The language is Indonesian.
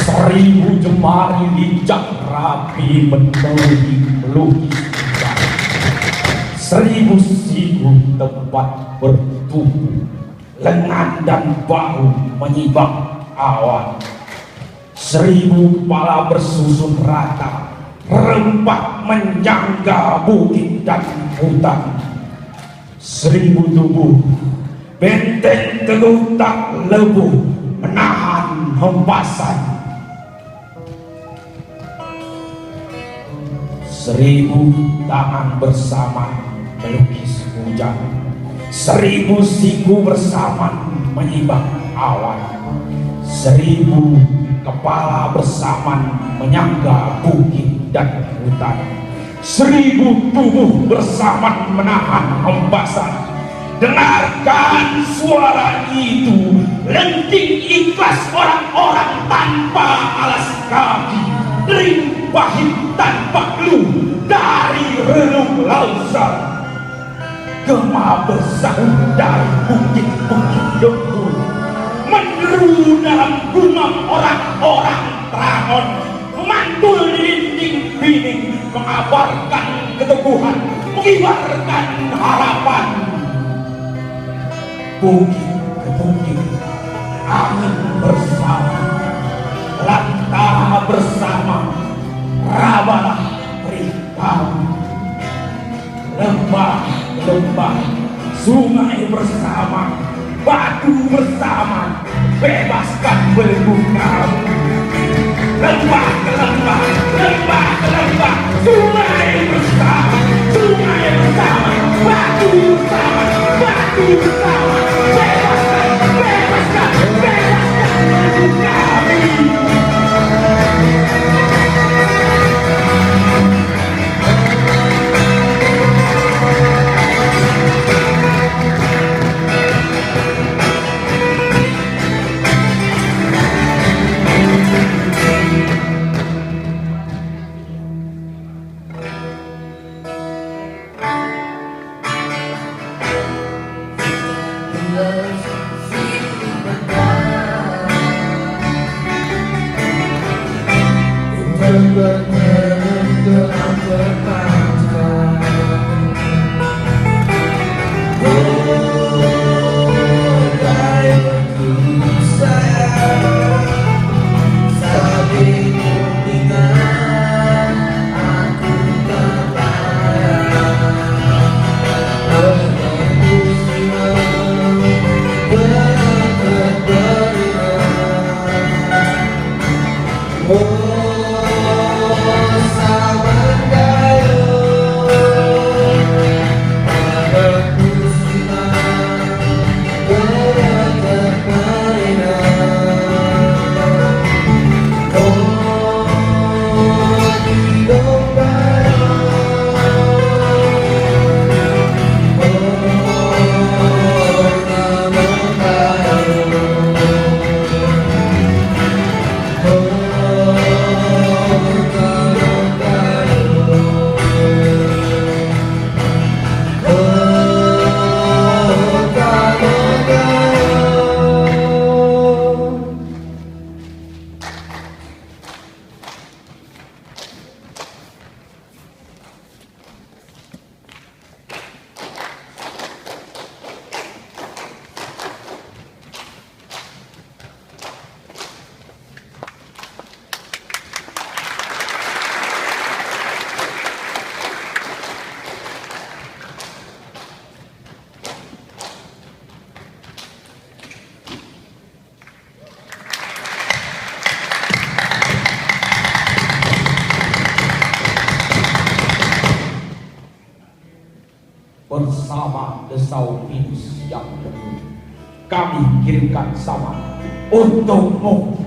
Seribu jemari licak rapi meneluhi melukis indah. Seribu siku tempat bertumbuh, lengan dan bahu menyibak awan. Seribu kepala bersusun rata, rempah menjangga bukit dan hutan. Seribu tubuh benteng teguh tak lebuh menahan hempasan. Seribu tangan bersama melukis hujan, seribu siku bersama menyibak awan, seribu kepala bersama menyangga bukit dan hutan, seribu tubuh bersama menahan hempasan. Dengarkan suara itu, lenting ikhlas orang-orang tanpa alas kaki, limpahin tanpa clue dari relung lausan. Gema bersahut dari bukit-bukit lembur, menderu dalam gumam orang-orang Trangon, memantul di dinding bining, mengabarkan keteguhan, mengibarkan harapan. Bukit ke bukit, angin bersama, lantara bersama, rabalah perihal. Lembah ke lembah, sungai bersama, batu bersama, bebaskan belenggu kamu. Lembah ke lembah, lembah ke lembah, sungai bersama, batu bersama, batu bersama. Bebaskan, bebaskan, bebaskan belenggu kami. bersama desau pinus yang penuh. Kami kirimkan salam untukmu.